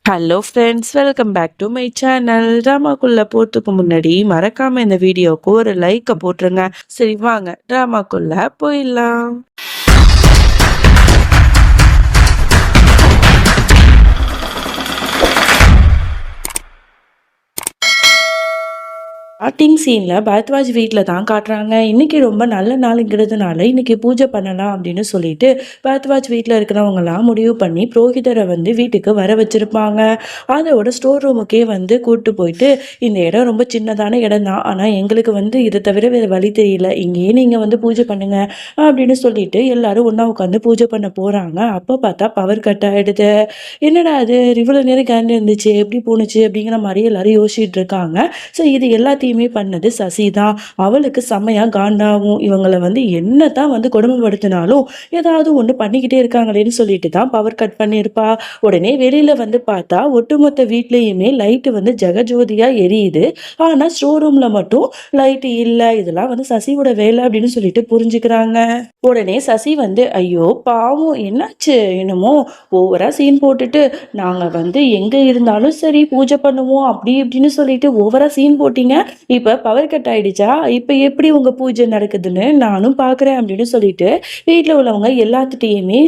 Hello friends, welcome back to my channel. ட்ராமாக்குள்ள போறதுக்கு முன்னாடி மறக்காம இந்த வீடியோக்கு ஒரு லைக்கை போட்டுருங்க. சரி வாங்க ட்ராமாக்குள்ள போயிடலாம். ஸ்டார்டிங் சீன்ல பரத்வாஜ் வீட்டில் தான் காட்டுறாங்க. இன்னைக்கு ரொம்ப நல்ல நாளுங்கிறதுனால இன்னைக்கு பூஜை பண்ணலாம் அப்படின்னு சொல்லிட்டு பரத்வாஜ் வீட்டில் இருக்கிறவங்கலாம் முடிவு பண்ணி புரோகிதரை வீட்டுக்கு வர வச்சிருப்பாங்க. அதோட ஸ்டோர் ரூமுக்கே கூட்டு போயிட்டு, இந்த இடம் ரொம்ப சின்னதான இடம் தான், ஆனால் எங்களுக்கு இதை தவிர வேறு வழி தெரியல, இங்கேயே நீங்கள் பூஜை பண்ணுங்க அப்படின்னு சொல்லிட்டு எல்லாரும் ஒன்றா உட்காந்து பூஜை பண்ண போகிறாங்க. அப்போ பார்த்தா பவர் கட் ஆகிடுது. என்னடா அது, இவ்வளோ நேரம் கரண்ட் இருந்துச்சு, எப்படி போணுச்சு அப்படிங்கிற மாதிரி எல்லாரும் யோசிச்சுட்டு இருக்காங்க. ஸோ இது எல்லாத்தையுமே பண்ணது சசி தான். அவளுக்கு செம்மையா காண்டாகும். இவங்களை என்னதான் கொடுமைப்படுத்தினாலும் ஏதாவது ஒன்று பண்ணிக்கிட்டே இருக்காங்களேன்னு சொல்லிட்டு தான் பவர் கட் பண்ணியிருப்பா. உடனே வெளியில பார்த்தா ஒட்டுமொத்த வீட்லயுமே லைட்டு ஜெகஜோதியா எரியுது. ஆனா ஸ்டோர் ரூம்ல மட்டும் லைட் இல்லை. இதெல்லாம் சசியோட வேலை அப்படின்னு சொல்லிட்டு புரிஞ்சுக்கிறாங்க. உடனே சசி ஐயோ பாவம், என்னாச்சு, என்னமோ ஓவரா சீன் போட்டுட்டு நாங்க எங்க இருந்தாலும் சரி பூஜை பண்ணுவோம் அப்படி இப்படின்னு சொல்லிட்டு ஓவரா சீன் போட்டீங்க, இப்ப பவர் கட் ஆயிடுச்சா, இப்ப எப்படி உங்க பூஜை நடக்குதுன்னு நானும் பாக்குறேன் அப்படின்னு சொல்லிட்டு வீட்டுல உள்ளவங்க எல்லாத்துட்டையுமே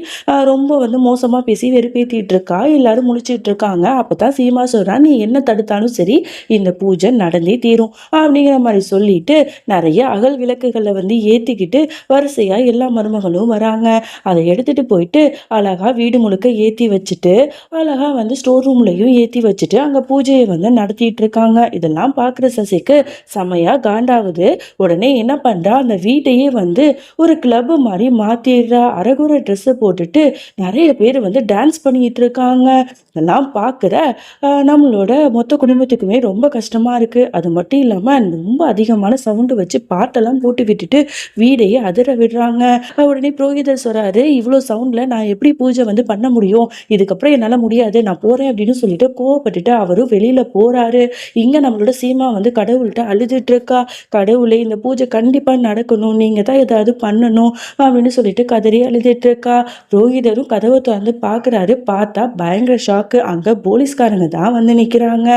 ரொம்ப மோசமா பேசி வெறுப்பேத்திட்டு இருக்கா. எல்லாரும் முழிச்சிட்டு இருக்காங்க. அப்பதான் சீமா சொல்றா, நீ என்ன தடுத்தாலும் சரி இந்த பூஜை நடந்தே தீரும் அப்படிங்கிற மாதிரி சொல்லிட்டு நிறைய அகல் விளக்குகளை ஏத்திக்கிட்டு வரிசையா எல்லா மருமகளும் வராங்க. அதை எடுத்துட்டு போயிட்டு அழகா வீடு முழுக்க ஏத்தி வச்சுட்டு அழகா ஸ்டோர் ரூம்லயும் ஏத்தி வச்சுட்டு அங்க பூஜையை நடத்திட்டு இருக்காங்க. இதெல்லாம் பாக்குற சசிக்கு செமையா காண்டாகுது. உடனே என்ன பண்றா, அந்த வீட்டையே ஒரு கிளப் மாதிரி மாத்திடுறா. அரகுர ட்ரெஸ் போட்டுட்டு நிறைய பேர் டான்ஸ் பண்ணிட்டு இருக்காங்க. இதெல்லாம் பார்க்குற நம்மளோட மொத்த குடும்பத்துக்குமே ரொம்ப கஷ்டமா இருக்கு. அது மட்டும் இல்லாம ரொம்ப அதிகமான சவுண்டு வச்சு பாட்டெல்லாம் போட்டு விட்டுட்டு வீடையே அதிர விடுறாங்க. உடனே புரோகிதர் சொல்றாரு, இவ்வளோ சவுண்ட்ல நான் எப்படி பூஜை பண்ண முடியும், இதுக்கப்புறம் என்னால் முடியாது, நான் போறேன் அப்படின்னு சொல்லிட்டு கோவப்பட்டுட்டு அவரும் வெளியில போறாரு. இங்க நம்மளோட சீமா கடவுள்கிட்ட அழுதுட்டு இருக்கா. கடவுளே, இந்த பூஜை கண்டிப்பா நடக்கணும், நீங்க தான் ஏதாவது பண்ணணும் அப்படின்னு சொல்லிட்டு கதறி அழுதுட்டு இருக்கா. புரோகிதரும் கதவை திறந்து பாக்குறாரு. பார்த்தா பயங்கர ஷாக்கு. அங்க போலீஸ்காரங்க தான் நிக்கிறாங்க.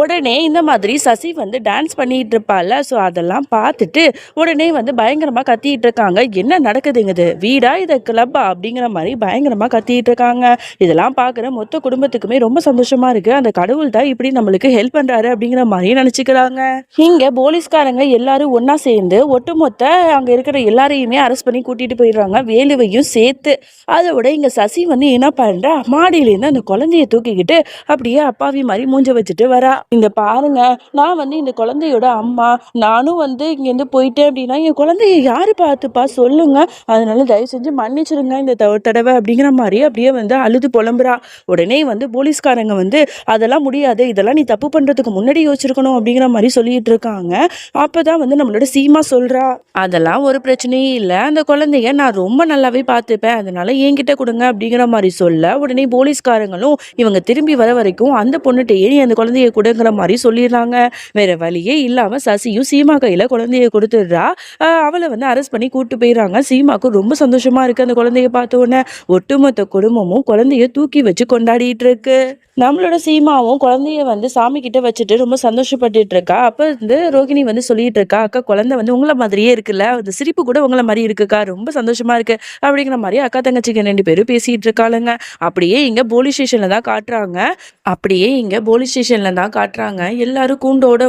உடனே இந்த மாதிரி சசி டான்ஸ் பண்ணிட்டு இருப்பால, ஸோ அதெல்லாம் பார்த்துட்டு உடனே பயங்கரமா கத்திட்டு இருக்காங்க. என்ன நடக்குதுங்க, இது வீடா இதை கிளப்பா அப்படிங்கிற மாதிரி பயங்கரமா கத்திட்டு இருக்காங்க. இதெல்லாம் பார்க்குற மொத்த குடும்பத்துக்குமே ரொம்ப சந்தோஷமா இருக்கு. அந்த கடவுள் தான் இப்படி நம்மளுக்கு ஹெல்ப் பண்றாரு அப்படிங்கிற மாதிரி நினைச்சுக்கிறாங்க. இங்க போலீஸ்காரங்க எல்லாரும் ஒன்னா சேர்ந்து ஒட்டுமொத்த அங்க இருக்கிற எல்லாரையுமே அரெஸ்ட் பண்ணி கூட்டிட்டு போயிடுறாங்க, வேலுவையும் சேர்த்து. அதை விட இங்க சசி என்ன பண்றா, மாடியிலேருந்து அந்த குழந்தைய தூக்கிக்கிட்டு அப்படியே அப்பாவி மாதிரி மூஞ்ச வச்சுட்டு வரா. இந்த பாருங்க, நான் இந்த குழந்தையோட அம்மா, நானும் இங்கேருந்து போயிட்டேன் அப்படின்னா என் குழந்தைய யாரு பார்த்துப்பா சொல்லுங்க, அதனால தயவு செஞ்சு மன்னிச்சிருங்க இந்த தடவை அப்படிங்கிற மாதிரி அப்படியே அழுது புலம்புறா. உடனே போலீஸ்காரங்க அதெல்லாம் முடியாது, இதெல்லாம் நீ தப்பு பண்றதுக்கு முன்னாடி யோசிச்சிருக்கணும் அப்படிங்கிற மாதிரி சொல்லிட்டு இருக்காங்க. அப்பதான் நம்மளோட சீமா சொல்றா, அதெல்லாம் ஒரு பிரச்சனையே இல்லை, அந்த குழந்தைய நான் ரொம்ப நல்லாவே பார்த்துப்பேன், அதனால என்கிட்ட கொடுங்க அப்படிங்கிற மாதிரி சொல்ல, உடனே போலீஸ்காரங்களும் இவங்க திரும்பி வர வரைக்கும் அந்த பொண்ணுகிட்டயே நீ அந்த குழந்தைய கொடுங்கிற மாதிரி சொல்லிடுறாங்க. வேற வழியே இல்லாம சசியும் சீமா கையில குழந்தைய கொடுத்துடுறா. அவளை அரெஸ்ட் பண்ணி கூட்டு போயிடுறாங்க. சீமாக்கு ரொம்ப சந்தோஷமா இருக்கு அந்த குழந்தைய பார்த்த உடனே. ஒட்டுமொத்த குடும்பமும் குழந்தைய தூக்கி வச்சு கொண்டாடிட்டு இருக்கு. நம்மளோட சீமாவும் குழந்தைய சாமி கிட்ட வச்சுட்டு ரொம்ப சந்தோஷப்பட்டுட்டு இருக்கா. அப்ப ரோகிணி சொல்லிட்டு இருக்கா, அக்கா குழந்தை உங்களை மாதிரியே இருக்குல்ல, அந்த சிரிப்பு கூட உங்களை மாதிரி இருக்குக்கா, ரொம்ப சந்தோஷமா இருக்கு அப்படிங்கிற மாதிரி அக்கா தங்கச்சிக்கு 2 பேரும் பேசிட்டு இருக்காளுங்க. அப்படியே இங்க போலீஸ் ஸ்டேஷன்ல தான் காட்டுறாங்க. எல்லாரும் கூண்டோட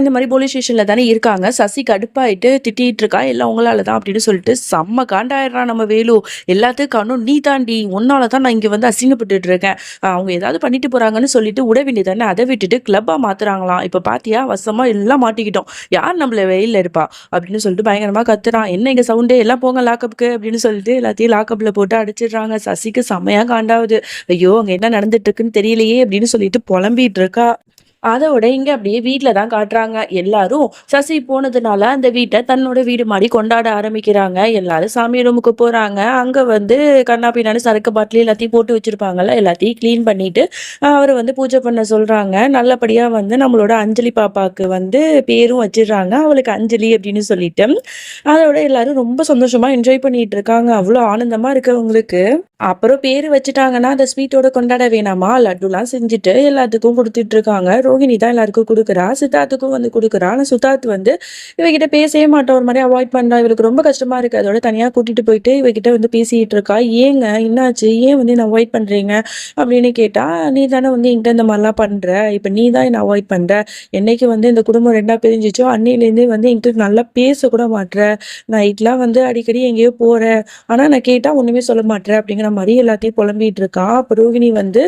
இந்த மாதிரி போலீஸ் ஸ்டேஷன்ல தானே இருக்காங்க. சசி கடுப்பாயிட்டு திட்டிட்டு இருக்கா, எல்லாம் உங்களால தான் அப்படின்னு சொல்லிட்டு செம்ம காண்டாயிடுறான் நம்ம வேலு. எல்லாத்துக்கும் காரணம் நீ தாண்டி, உன்னாலதான் நான் இங்க அசிங்கப்பட்டுட்டு இருக்கேன், அவங்க ஏதாவது பண்ணிட்டு போறாங்கன்னு சொல்லிட்டு விட வேண்டியதானே, அதை விட்டுட்டு கிளப்பா மாத்துறாங்களாம். இப்ப பாத்தியா, வசமா எல்லாம் மாட்டிக்கிட்டோம், யார் நம்மள வெயில இருப்பா அப்படின்னு சொல்லிட்டு பயங்கரமா கத்துறான். என்ன இங்க சவுண்டே, எல்லாம் போங்க லாக்கப்புக்கு அப்படின்னு சொல்லிட்டு எல்லாத்தையும் லாக்கப்ல போட்டு அடிச்சிடுறாங்க. சசிக்கு செம்மையா காண்டாவது. ஐயோ அங்க என்ன நடந்துட்டு இருக்குன்னு தெரியலையே அப்படின்னு சொல்லிட்டு புலம்பிட்டு இருக்கா. அதோட இங்க அப்படியே வீட்டுல தான் காட்டுறாங்க. எல்லாரும் சசி போனதுனால அந்த வீட்டை தன்னோட வீடு மாதிரி கொண்டாட ஆரம்பிக்கிறாங்க. எல்லாரும் சாமி ரூமுக்கு போறாங்க. அங்க கண்ணா பின்னாடி சரக்கு பாட்டில் எல்லாத்தையும் போட்டு வச்சிருப்பாங்கல்ல, எல்லாத்தையும் கிளீன் பண்ணிட்டு அவர் பூஜை பண்ண சொல்றாங்க. நல்லபடியா நம்மளோட அஞ்சலி பாப்பாக்கு பேரும் வச்சிடுறாங்க, அவளுக்கு அஞ்சலி அப்படின்னு சொல்லிட்டு. அதோட எல்லாரும் ரொம்ப சந்தோஷமா என்ஜாய் பண்ணிட்டு இருக்காங்க. அவ்வளோ ஆனந்தமா இருக்கு அவங்களுக்கு. அப்புறம் பேரு வச்சுட்டாங்கன்னா, அந்த ஸ்வீட்டோட கொண்டாட வேணாமா? லட்டுலாம் செஞ்சுட்டு எல்லாத்துக்கும் குடுத்துட்டு இருக்காங்க. ரோஹிணி தான் எல்லாருக்கும் குடுக்குறா. சித்தார்த்துக்கும் வந்து குடுக்குறா. ஆனா சித்தார்த் வந்து இவகிட்ட பேசவே மாட்டா. ஒரு மாரி அவாய்ட் பண்றா. இவளுக்கு ரொம்ப கஷ்டமா இருக்கு. அதோட தனியா கூட்டிட்டு போயிட்டு இவகிட்ட வந்து பேசிட்டு இருக்கா. "ஏங்க என்னாச்சு? ஏன் வந்து என்ன அவாய்ட் பண்றீங்க?" அப்படின்னு கேட்டா, "நீ தானே வந்து என்கிட்ட இந்த மாரிலாம் பண்ற. இப்ப நீ தான் என்ன அவாய்ட் பண்ற. என்னைக்கு வந்து இந்த குடும்பம் 2ஆ பிரிஞ்சுச்சோ, அன்னையிலேருந்தே வந்து என்கிட்ட நல்லா பேசக்கூட மாட்ற. நைட்லாம் வந்து அடிக்கடி எங்கேயோ போற. ஆனா நான் கேட்டா ஒண்ணுமே சொல்ல மாட்ற." அப்படிங்கிற மாரி எல்லாத்தையும் புலம்பிட்டு இருக்கா. அப்ப ரோகிணி வந்து,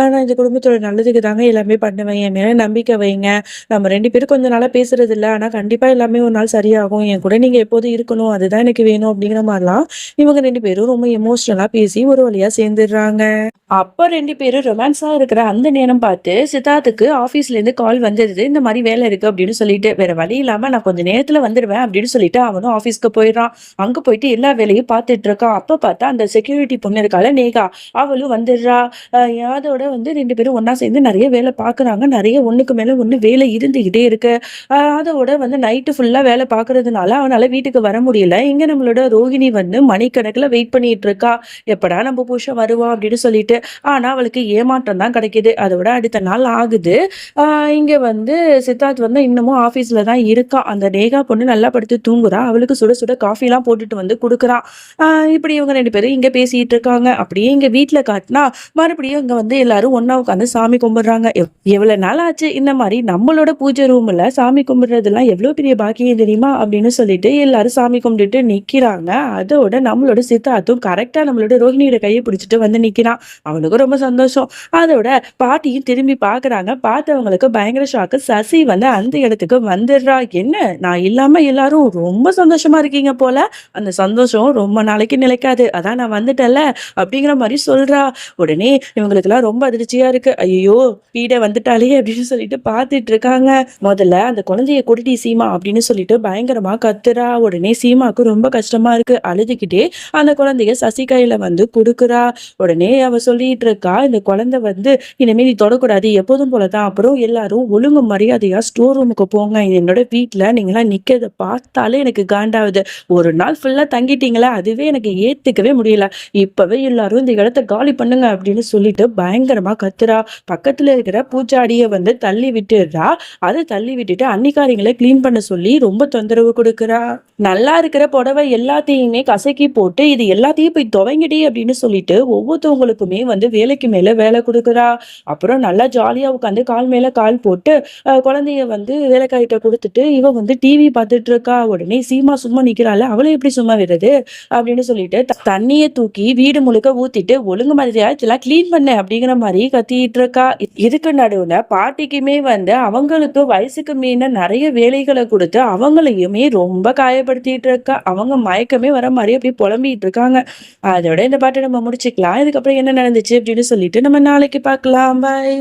நான் இந்த குடும்பத்தோட நல்லதுக்கு தாங்க எல்லாமே பண்ணுவேன். என் மேல நம்பிக்கை வைங்க. நம்ம 2 பேரும் கொஞ்ச நாளா பேசுறதில்ல. ஆனா கண்டிப்பா எல்லாமே ஒரு நாள் சரியாகும். என் கூட நீங்க எப்போதும் இருக்கணும். அதுதான் எனக்கு வேணும்." அப்படிங்கிற மாரிலாம் இவங்க 2 பேரும் ரொம்ப எமோஷனலா பேசி ஒரு வழியா சேர்ந்துடுறாங்க. அப்ப 2 பேரும் ரொமான்ஸா இருக்கிற அந்த நேரம் பார்த்து, சித்தார்த்துக்கு ஆஃபீஸ்லேருந்து கால் வந்துருது. இந்த மாரி வேலை இருக்கு அப்படின்னு சொல்லிட்டு. வேற வழி இல்லாம நான் கொஞ்ச நேரத்துல வந்துருவேன் அப்படின்னு சொல்லிட்டு அவனும் ஆஃபீஸ்க்கு போயிடுறான். அங்க போயிட்டு எல்லா வேலையும் பார்த்துட்டு இருக்கான். அப்ப பார்த்தா அந்த செக்யூரிட்டி பொண்ணு இருக்கால நேகா, அவளும் வந்துடுறா. அதோட வந்து 2 பேரும் ஒண்ணா சேர்ந்து நெறைய வேலை பார்க்குறாங்க. நெறைய ஒண்ணுக்கு மேல ஒண்ணு வேலை இருந்துகிட்டே இருக்கு. அதோட வந்து நைட்டு ஃபுல்லா வேலை பார்க்கறதுனால அவனால வீட்டுக்கு வர முடியல. இங்க நம்மளோட ரோகிணி வந்து மணிக்கணக்குல வெயிட் பண்ணிட்டு இருக்கா. எப்படா நம்ம புருஷன் வருவான் அப்படின்னு சொல்லிட்டு. ஆனா அவளுக்கு ஏமாற்றம் தான் கிடைக்குது. அதோட அடுத்த நாள் ஆகுது. ஆ இங்க வந்து சித்தார்த் வந்து இன்னமும் ஆஃபீஸ்ல தான் இருக்கான். அந்த நேகா பொண்ணு நல்லா படுத்து தூங்குறா. அவளுக்கு சுட சுட காஃபிலாம் போட்டுட்டு வந்து குடுக்குறான். ஆ இப்படி இவங்க 2 பேரும் இங்க பேசிட்டு இருக்காங்க. அப்படியே இங்க வீட்ல காட்டுனா, மறுபடியும் இங்க வந்து எல்லாரும் ஒண்ணா உட்காந்து சாமி கும்பிடுறாங்க. எவ்வளவு நாள் ஆச்சு இந்த மாரி நம்மளோட பூஜை ரூம்ல சாமி கும்பிடுறதெல்லாம் எவ்வளோ பெரிய பாக்கியம் தெரியுமா? அப்படின்னு சொல்லிட்டு எல்லாரும் சாமி கும்பிட்டுட்டு நிக்கிறாங்க. அதோட நம்மளோட சித்தார்த்தும் கரெக்ட்டா நம்மளோட ரோஹிணியோட கைய பிடிச்சுட்டு வந்து நிக்கிறான். அவனுக்கும் ரொம்ப சந்தோஷம். அதோட பாட்டியும் திரும்பி பார்க்குறாங்க. பார்த்தவங்களுக்கு பயங்கர ஷாக்கு. சசி வந்து அந்த இடத்துக்கு வந்துடுறா. "என்ன நான் இல்லாம எல்லாரும் ரொம்ப சந்தோஷமா இருக்கீங்க போல. அந்த சந்தோஷம் ரொம்ப நாளைக்கு நிலைக்காது. அதான் நான் வந்துட்டேன்ல." அப்படிங்கிற மாரி சொல்றா. உடனே இவங்களுக்கெல்லாம் ரொம்ப அதிர்ச்சியா இருக்கு. "ஐயய்யோ! பீட வந்துட்டாளே!" அப்படின்னு சொல்லிட்டு பார்த்துட்டு இருக்காங்க. முதல்ல அந்த குழந்தைய "கொடுடி சீமா" அப்படின்னு சொல்லிட்டு பயங்கரமா கத்துறா. உடனே சீமாக்கு ரொம்ப கஷ்டமா இருக்கு. அழுதுகிட்டே அந்த குழந்தைய சசி கையில வந்து குடுக்குறா. உடனே அவ சொல்லிட்டு இருக்கா, "இந்த குழந்தை வந்து இனிமே நீ தொடக்கூடாது. எப்போதும் போல தான். அப்புறம் எல்லாரும் ஒழுங்கு மரியாதையா ஸ்டோர் ரூமுக்கு போங்க. இது என்னோட வீட்ல நீங்கலாம் நிக்கிறத பார்த்தாலே எனக்கு காண்டாவுது. ஒரு நாள் ஃபுல்லா தங்கிட்டீங்களா, அதுவே எனக்கு ஏத்துக்கவே முடியல. இப்பவே எல்லாரும் இந்த இடத்த காலி பண்ணுங்க." அப்படின்னு சொல்லிட்டு பயங்கரமா கத்துறா. பக்கத்துல இருக்கிற பூச்சாடிய வந்து தள்ளி விட்டுடுறா. அத தள்ளி விட்டுட்டு அன்னிக்காரிங்கள கிளீன் பண்ண சொல்லி ரொம்ப தொந்தரவு குடுக்குறா. நல்லா இருக்கிற புடவை எல்லாத்தையுமே கசக்கி போட்டு, "இது எல்லாத்தையும் போய் துவைங்கடி" அப்படின்னு சொல்லிட்டு ஒவ்வொருத்தவங்களுக்குமே வந்து வேலைக்கு மேல வேலை குடுக்குறா. அப்புறம் நல்லா ஜாலியா உட்காந்து கால் மேல கால் போட்டு, குழந்தைய வந்து வேலைக்காரிட்ட குடுத்துட்டு, இவ வந்து டிவி பார்த்துட்டு இருக்கா. உடனே சீமா சும்மா நிக்கிறாள, "அவள எப்படி சும்மா விடுறது?" அப்படின்னு சொல்லிட்டு தண்ணிய தூக்கி வீடு முழுக்க ஊத்திட்டு, "ஒழுங்கு மரியாதையா இதெல்லாம் கிளீன் பண்ணு" அப்படிங்கிற மாரி கத்திட்டு இருக்கா. இதுக்கு நடுவுல பாட்டிக்குமே வந்து அவங்களுக்கு வயசுக்கு மீறின நெறைய வேலைகள குடுத்து, அவங்களையுமே ரொம்ப காயப்படுத்திட்டு இருக்கா. அவங்க மயக்கமே வர மாரி அப்படியே புலம்பிட்டு இருக்காங்க. அதோட இந்த பாட்ட நம்ம முடிச்சுக்கலாம். இதுக்கப்புறம் என்ன நடந்துச்சு அப்படின்னு சொல்லிட்டு நம்ம நாளைக்கு பார்க்கலாம். பாய்.